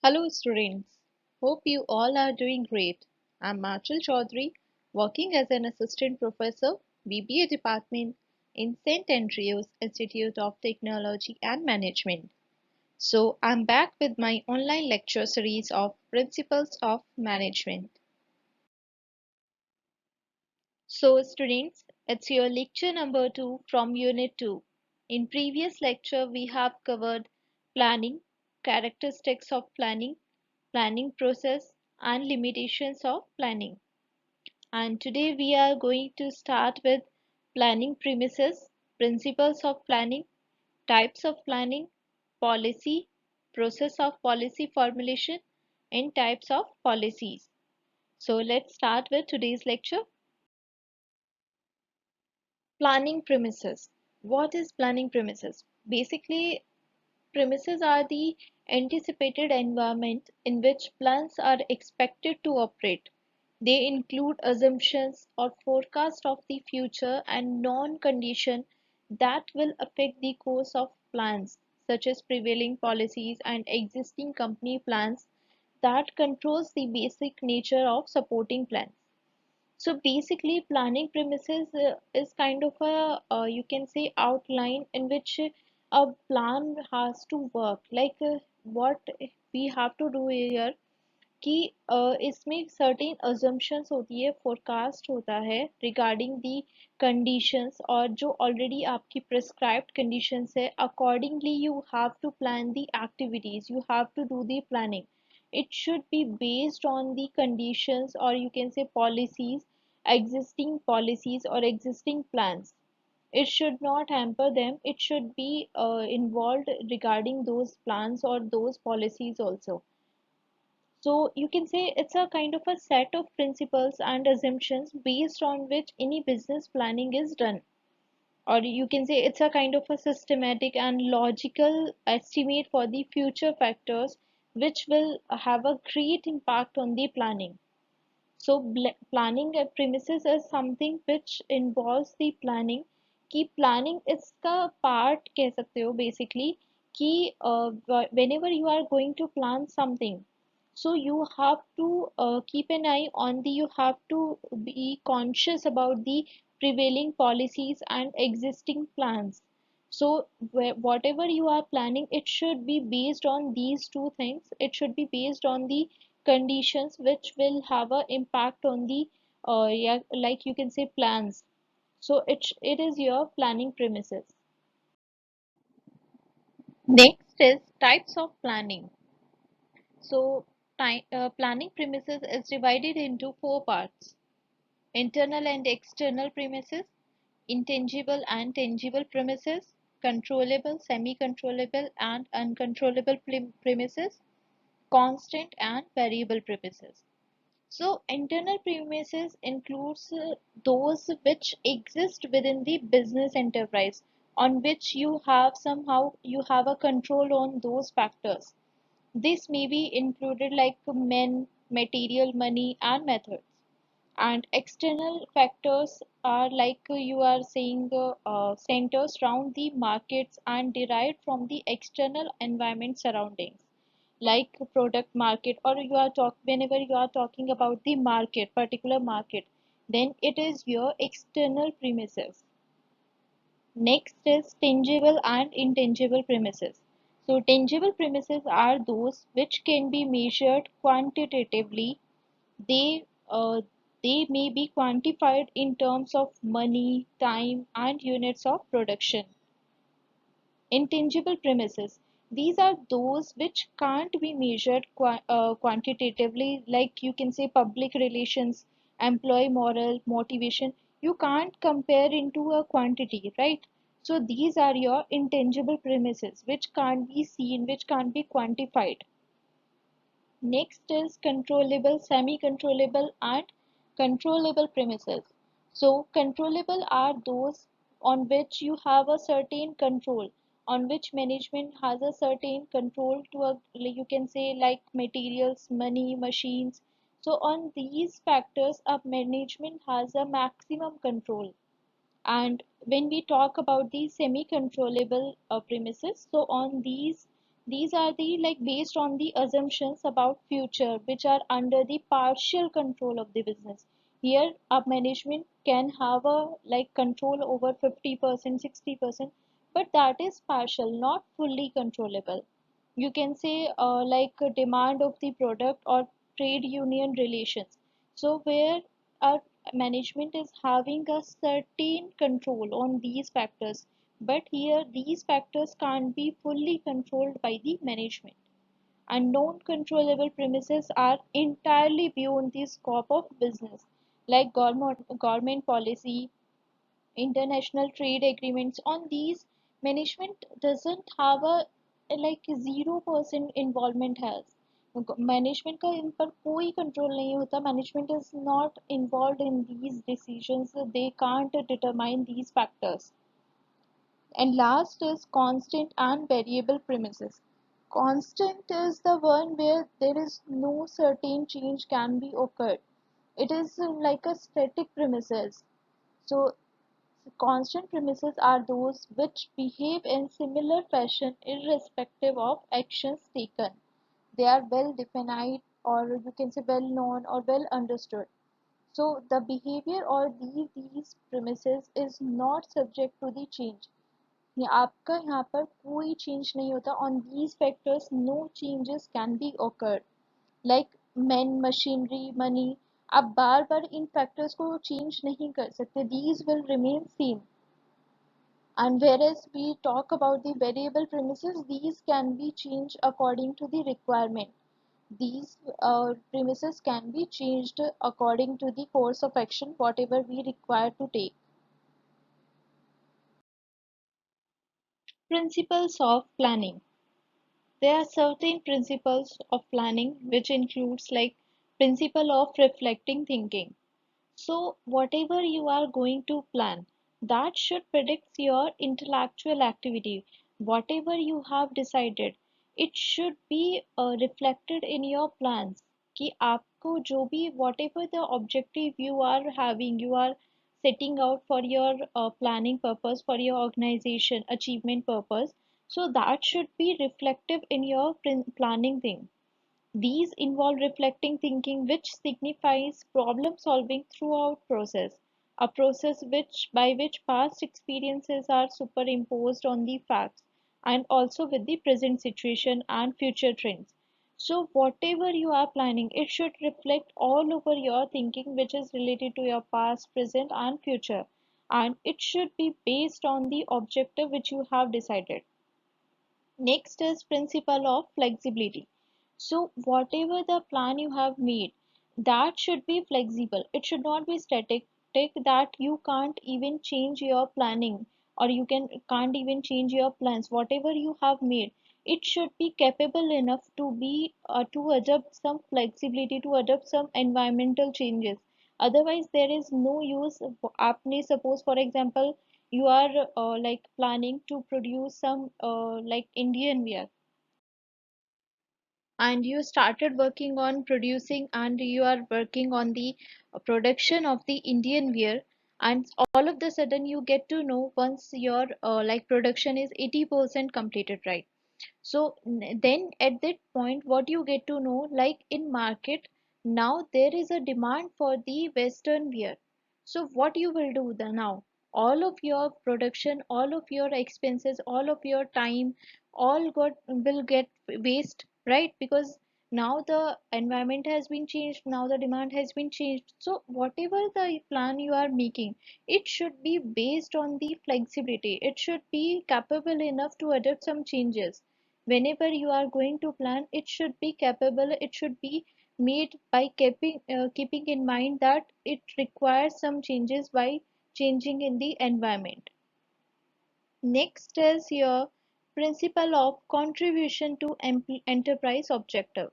Hello students, hope you all are doing great. I'm Machal Chaudhary, working as an assistant professor, BBA department in St. Andrews Institute of Technology and Management. So I'm back with my online lecture series of Principles of Management. So students, it's your lecture number 2 from Unit 2. In previous lecture, we have covered planning, characteristics of planning, planning process, and limitations of planning. And today we are going to start with planning premises, principles of planning, types of planning, policy, process of policy formulation, and types of policies. So let's start with today's lecture. Planning premises. What is planning premises? Basically, premises are the anticipated environment in which plans are expected to operate. They include assumptions or forecast of the future and known conditions that will affect the course of plans, such as prevailing policies and existing company plans that controls the basic nature of supporting plans. So basically, planning premises is kind of a you can say outline in which a plan has to work. What we have to do here कि इसमें certain assumptions होती है, forecast होता है regarding the conditions और जो already आपकी prescribed conditions है, accordingly you have to plan the activities, you have to do the planning. It should be based on the conditions or you can say policies, existing policies or existing plans. It should not hamper them. It should be involved regarding those plans or those policies also. So you can say it's a kind of a set of principles and assumptions based on which any business planning is done. Or you can say it's a kind of a systematic and logical estimate for the future factors which will have a great impact on the planning. So planning premises is something which involves the planning कि planning इसका part कह सकते हो basically कि whenever you are going to plan something, so you have to keep an eye on the, you have to be conscious about the prevailing policies and existing plans. So whatever you are planning, it should be based on these two things. It should be based on the conditions which will have an impact on the yeah, like you can say plans. So it is your planning premises. Next is types of planning. So planning premises is divided into four parts: internal and external premises, intangible and tangible premises, controllable, semi-controllable and uncontrollable premises, constant and variable premises. So internal premises includes those which exist within the business enterprise, on which you have somehow you have a control on those factors. This may be included like men, material, money, and methods. And external factors are like you are saying centers around the markets and derived from the external environment surroundings, like product market, or you are talk whenever you are talking about the market, particular market, then it is your external premises. Next is tangible and intangible premises. So tangible premises are those which can be measured quantitatively. They they may be quantified in terms of money, time, and units of production. Intangible premises. These are those which can't be measured quantitatively, like you can say public relations, employee moral, motivation. You can't compare into a quantity, right? So these are your intangible premises, which can't be seen, which can't be quantified. Next is controllable, semi-controllable, and controllable premises. So controllable are those on which you have a certain control, on which management has a certain control to a, you can say like materials, money, machines. So on these factors, a management has a maximum control. And when we talk about the semi-controllable premises, so on these These are the like based on the assumptions about future which are under the partial control of the business. Here a management can have a like control over 50%, 60%, but that is partial, not fully controllable. You can say like a demand of the product or trade union relations. So where our management is having a certain control on these factors, but here these factors can't be fully controlled by the management, and non-controllable premises are entirely beyond the scope of business, like government policy, international trade agreements. On these management doesn't have a like 0% involvement has, management का इन पर कोई control नहीं होता, management is not involve in these decisions, they can't determine these factors. And last is constant and variable premises. Constant is the one where there is no certain change can be occurred. It is like a static premises. So constant premises are those which behave in similar fashion irrespective of actions taken. They are well defined, or you can say well known or well understood. So the behavior or these premises is not subject to the change. आपका यहाँ पर कोई change नहीं होता, on these factors no changes can be occurred, like man machinery money, आप बार बार इन factors को change नहीं कर सकते, these will remain same. And whereas we talk about the variable premises, these can be changed according to the requirement. These premises can be changed according to the course of action whatever we require to take. Principles of planning. There are certain principles of planning which includes like principle of reflecting thinking. So whatever you are going to plan, that should predict your intellectual activity. Whatever you have decided, it should be reflected in your plans. कि आपको जो भी whatever the objective you are having, you are setting out for your planning purpose, for your organization achievement purpose. So that should be reflective in your planning thing. These involve reflecting thinking, which signifies problem solving throughout process, a process which by which past experiences are superimposed on the facts and also with the present situation and future trends. So whatever you are planning, it should reflect all over your thinking which is related to your past, present and future, and it should be based on the objective which you have decided. Next is principle of flexibility. So whatever the plan you have made, that should be flexible. It should not be static, that you can't even change your planning, or you can't even change your plans. Whatever you have made, it should be capable enough to be to adapt some flexibility, to adapt some environmental changes. Otherwise there is no use. आपने suppose for example you are like planning to produce some like Indian wear, and you started working on producing and you are working on the production of the Indian wear, and all of the sudden you get to know once your like production is 80% completed, right? So then at that point what you get to know, like in market now there is a demand for the western wear. So what you will do the now, all of your production, all of your expenses, all of your time, all got will get waste, right? Because now the environment has been changed, now the demand has been changed. So whatever the plan you are making, it should be based on the flexibility, it should be capable enough to adapt some changes. Whenever you are going to plan, it should be capable, it should be made by keeping in mind that it requires some changes by changing in the environment. Next is your principle of contribution to enterprise objective.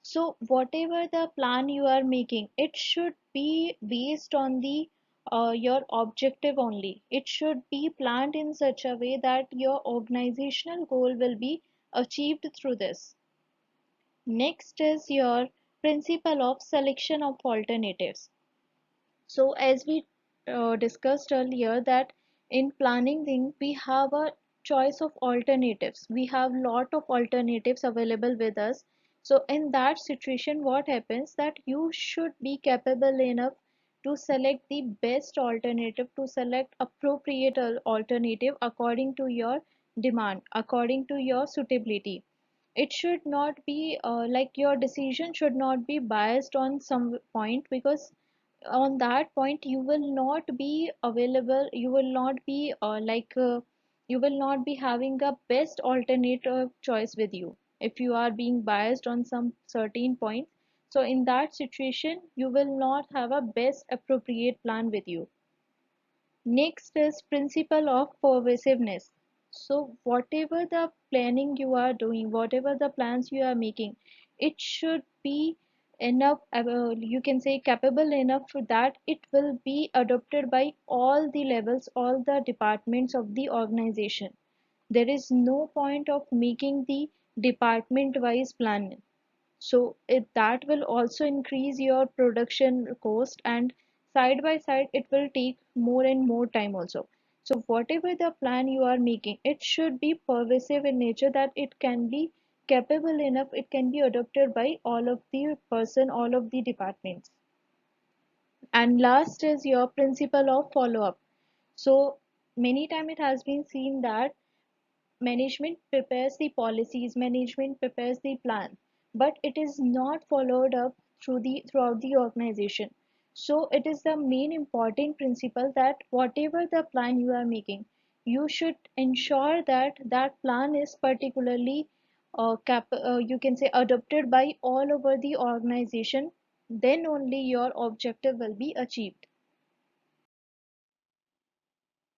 So whatever the plan you are making, it should be based on the your objective only. It should be planned in such a way that your organizational goal will be achieved through this. Next is your principle of selection of alternatives. So as we discussed earlier that in planning thing we have a choice of alternatives. We have lot of alternatives available with us. So in that situation, what happens that you should be capable enough to select the best alternative, to select appropriate alternative according to your demand, according to your suitability. It should not be like your decision should not be biased on some point, because on that point you will not be available, you will not be you will not be having a best alternative choice with you if you are being biased on some certain point. So in that situation you will not have a best appropriate plan with you. Next is principle of pervasiveness. So whatever the planning you are doing, whatever the plans you are making, it should be enough, you can say capable enough for that it will be adopted by all the levels, all the departments of the organization. There is no point of making the department wise plan. So that will also increase your production cost, and side by side it will take more and more time also. So whatever the plan you are making, it should be pervasive in nature, that it can be capable enough, it can be adopted by all of the person, all of the departments. And last is your principle of follow up. So many time it has been seen that management prepares the policies, management prepares the plan, but it is not followed up throughout the organization. So it is the main important principle that whatever the plan you are making, you should ensure that that plan is particularly you can say adopted by all over the organization. Then only your objective will be achieved.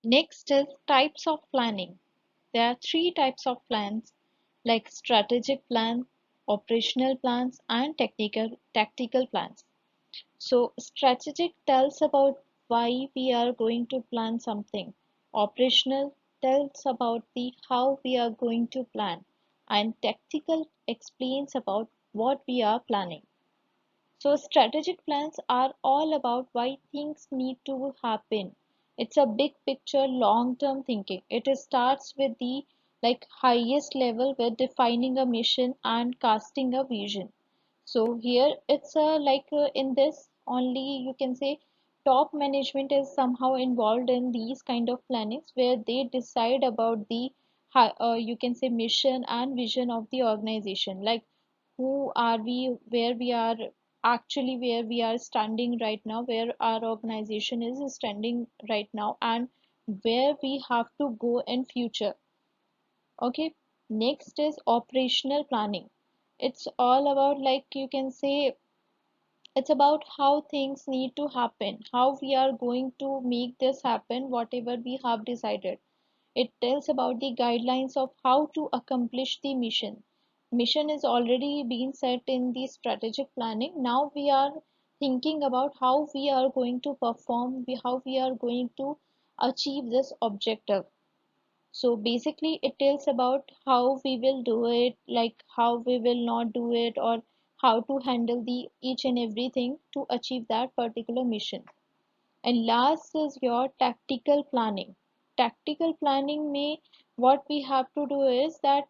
Next is types of planning. There are three types of plans, like strategic plan, operational plans, and tactical plans. So strategic tells about why we are going to plan something. Operational tells about the how we are going to plan, and tactical explains about what we are planning. So strategic plans are all about why things need to happen. It's a big picture, long-term thinking. It starts with the highest level with defining a mission and casting a vision. So here it's in this only you can say top management is somehow involved in these kind of plannings where they decide about the you can say mission and vision of the organization, like who are we, where we are actually, where we are standing right now, where our organization is standing right now, and where we have to go in future. Okay, next is operational planning. It's all about you can say it's about how things need to happen, how we are going to make this happen, whatever we have decided. It tells about the guidelines of how to accomplish the mission. Mission is already been set in the strategic planning. Now we are thinking about how we are going to perform, how we are going to achieve this objective. So basically it tells about how we will do it, like how we will not do it, or how to handle the each and everything to achieve that particular mission. And last is your tactical planning. Tactical planning may what we have to do is that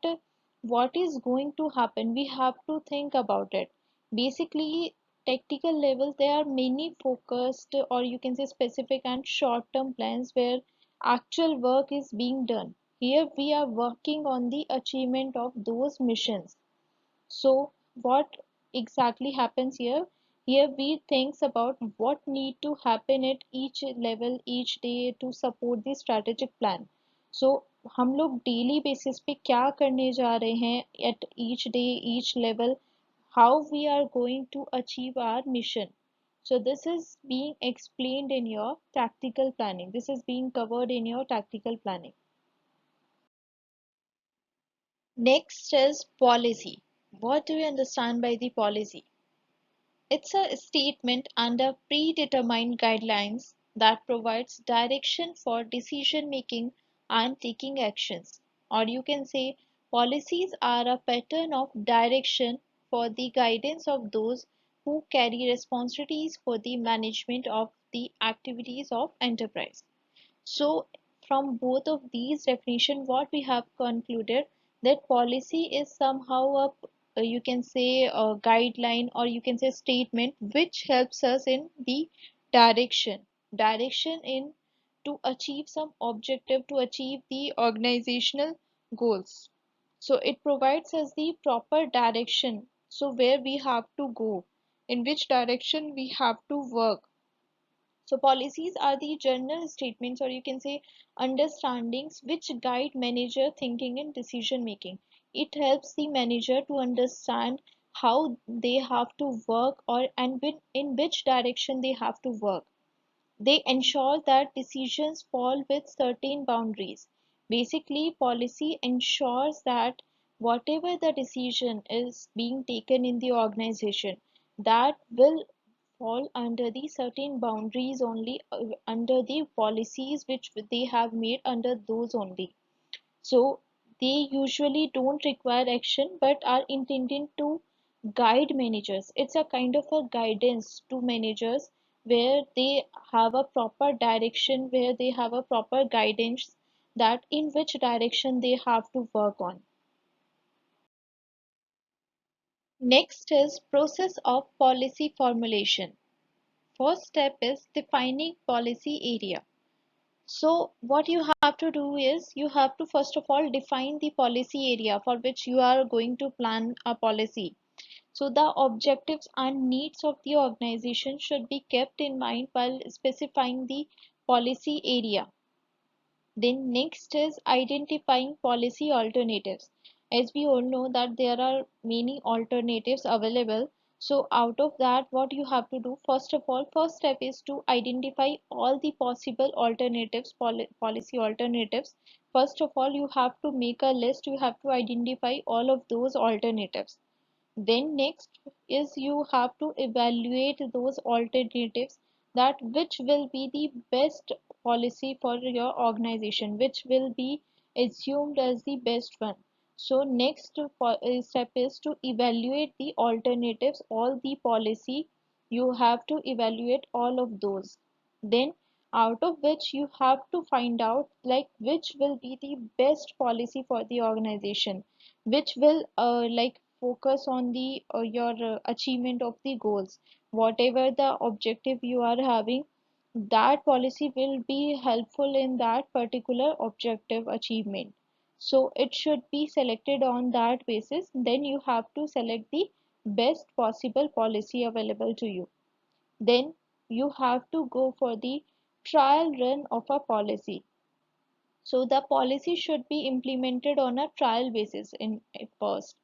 what is going to happen, we have to think about it. Basically, tactical levels, there are many focused or you can say specific and short term plans where actual work is being done. Here we are working on the achievement of those missions. So what exactly happens here? Here we think about what need to happen at each level each day to support the strategic plan. So हम लोग daily basis पे क्या करने जा रहे हैं at each day each level, how we are going to achieve our mission. So this is being explained in your tactical planning. This is being covered in your tactical planning. Next is policy. What do you understand by the policy? It's a statement under predetermined guidelines that provides direction for decision making and taking actions. Or you can say policies are a pattern of direction for the guidance of those who carry responsibilities for the management of the activities of enterprise. So from both of these definition, what we have concluded, that policy is somehow you can say a guideline, or you can say statement which helps us in the direction in to achieve some objective, to achieve the organizational goals. So it provides us the proper direction, so where we have to go, in which direction we have to work. So policies are the general statements, or you can say understandings, which guide manager thinking and decision making. It helps the manager to understand how they have to work, or and in which direction they have to work. They ensure that decisions fall with certain boundaries. Basically, policy ensures that whatever the decision is being taken in the organization, that will fall under the certain boundaries only, under the policies which they have made, under those only. So they usually don't require action but are intended to guide managers. It's a kind of a guidance to managers, where they have a proper direction, where they have a proper guidance, that in which direction they have to work on. Next is process of policy formulation. First step is defining policy area. So what you have to do is, you have to first of all define the policy area for which you are going to plan a policy. So the objectives and needs of the organization should be kept in mind while specifying the policy area. Then next is identifying policy alternatives. As we all know that there are many alternatives available. So out of that, what you have to do, first of all, first step is to identify all the possible alternatives, policy alternatives. First of all, you have to make a list, you have to identify all of those alternatives. Then next is, you have to evaluate those alternatives, that which will be the best policy for your organization, which will be assumed as the best one. So next step is to evaluate the alternatives, all the policy, you have to evaluate all of those. Then out of which you have to find out like which will be the best policy for the organization, which will like focus on the your achievement of the goals, whatever the objective you are having, that policy will be helpful in that particular objective achievement. So it should be selected on that basis. Then you have to select the best possible policy available to you. Then you have to go for the trial run of a policy. So the policy should be implemented on a trial basis in at first.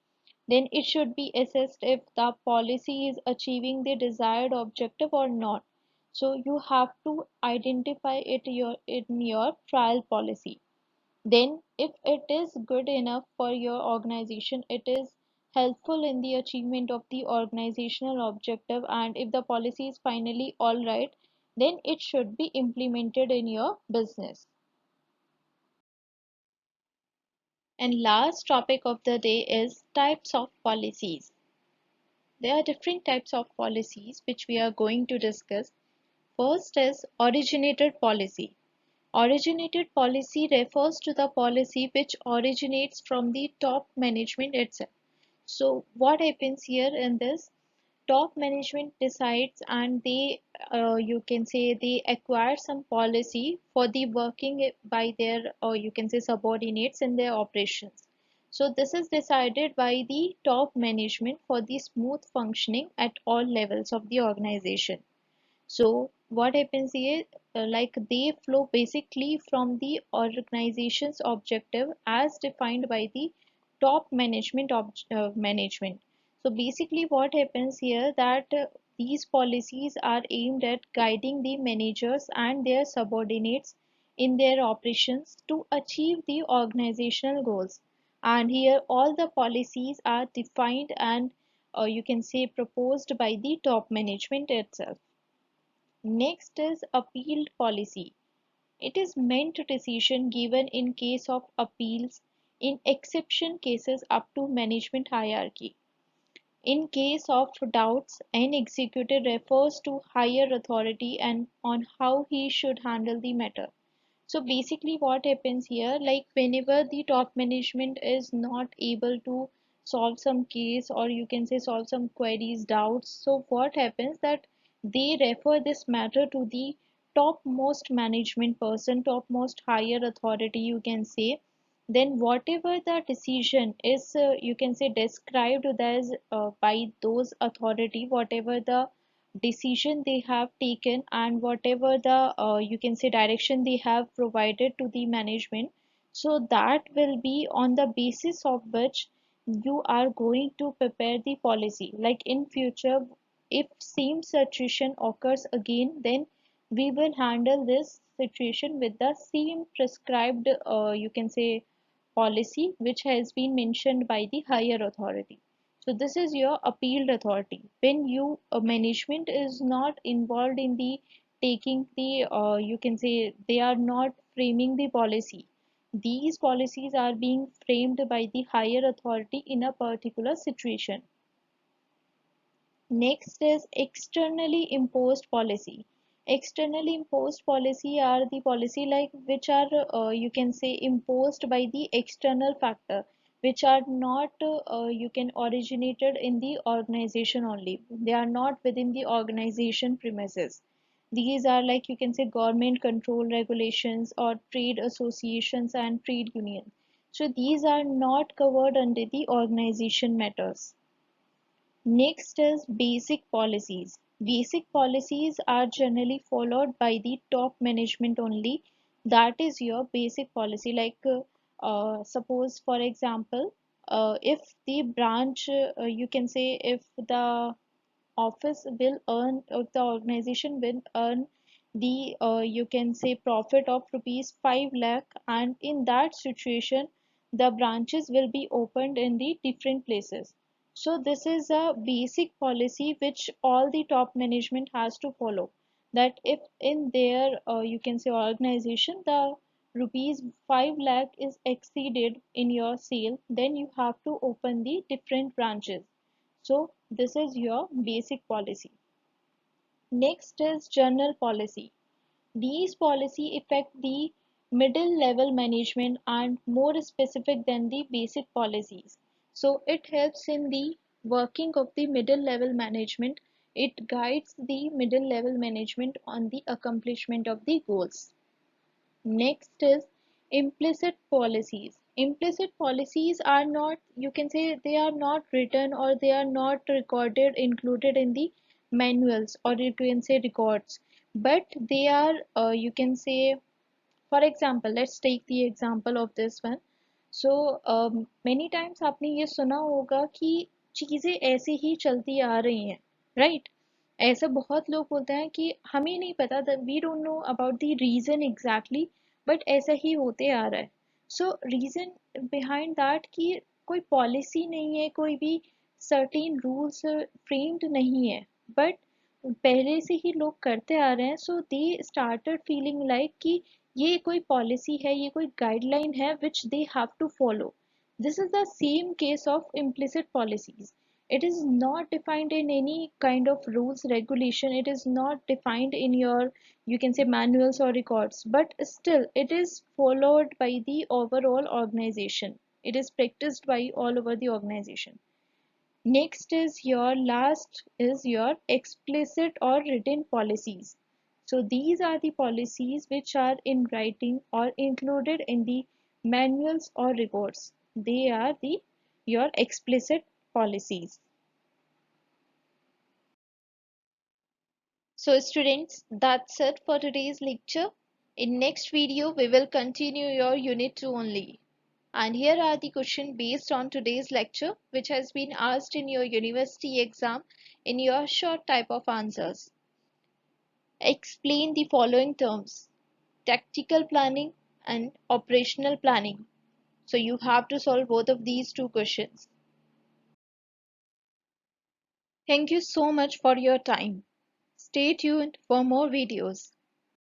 Then it should be assessed if the policy is achieving the desired objective or not. So you have to identify it in your trial policy. Then if it is good enough for your organization, it is helpful in the achievement of the organizational objective, and if the policy is finally all right, then it should be implemented in your business. And last topic of the day is types of policies. There are different types of policies which we are going to discuss. First is originated policy. Originated policy refers to the policy which originates from the top management itself. So what happens here in this, top management decides, and they you can say they acquire some policy for the working by their, or you can say subordinates in their operations. So this is decided by the top management for the smooth functioning at all levels of the organization. So what happens here, like they flow basically from the organization's objective as defined by the top management. So basically what happens here, that these policies are aimed at guiding the managers and their subordinates in their operations to achieve the organizational goals. And here all the policies are defined and you can say proposed by the top management itself. Next is appealed policy. It is meant decision given in case of appeals, in exception cases up to management hierarchy. In case of doubts, an executive refers to higher authority and on how he should handle the matter. So basically what happens here, like whenever the top management is not able to solve some case, or you can say solve some queries, doubts, so what happens that they refer this matter to the topmost management person, topmost higher authority, you can say. Then whatever the decision is, you can say described as by those authority, whatever the decision they have taken, and whatever the you can say direction they have provided to the management, so that will be on the basis of which you are going to prepare the policy. Like in future, if same situation occurs again, then we will handle this situation with the same prescribed you can say policy which has been mentioned by the higher authority. So this is your appealed authority. When you management is not involved in the taking the you can say they are not framing the policy. These policies are being framed by the higher authority in a particular situation. Next is externally imposed policy. Externally imposed policy are the policy like which are you can say imposed by the external factor, which are not you can originated in the organization only. They are not within the organization premises. These are like you can say government control regulations or trade associations and trade unions. So these are not covered under the organization matters. Next is basic policies. Basic policies are generally followed by the top management only. That is your basic policy. Like suppose for example, if the branch, you can say if the office will earn, or the organization will earn the you can say profit of rupees 5 lakh, and in that situation the branches will be opened in the different places. So this is a basic policy which all the top management has to follow, that if in their you can say organization the rupees 5 lakh is exceeded in your sale, then you have to open the different branches. So this is your basic policy. Next is general policy. These policy affect the middle level management and more specific than the basic policies. So it helps in the working of the middle level management. It guides the middle level management on the accomplishment of the goals. Next is implicit policies. Implicit policies are not, you can say they are not written, or they are not recorded, included in the manuals, or you can say records, but they are you can say, for example, let's take the example of this one. So many times आपने ये सुना होगा कि चीजें ऐसे ही चलती आ रही हैं, right? ऐसा बहुत लोग बोलते हैं कि हमें नहीं पता, we don't know about the reason exactly, but ऐसा ही होते आ रहा है. सो रीजन बिहाइंड दैट कि कोई पॉलिसी नहीं है, कोई भी सर्टेन रूल्स फ्रेम्ड नहीं है, बट पहले से ही लोग करते आ रहे हैं. So they started feeling like कि ये कोई पॉलिसी है, ये कोई गाइडलाइन है which they have to follow. This is the same case of implicit policies. It is not defined in any kind of rules regulation. It is not defined in your, you can say, manuals or records, but still it is followed by the overall organization. It is practiced by all over the organization. Next is your last is your explicit or written policies. So these are the policies which are in writing or included in the manuals or reports. They are the your explicit policies. So students, that's it for today's lecture. In next video, we will continue your unit 2 only. And here are the questions based on today's lecture, which has been asked in your university exam in your short type of answers. Explain the following terms: tactical planning and operational planning. So you have to solve both of these two questions. Thank you so much for your time. Stay tuned for more videos.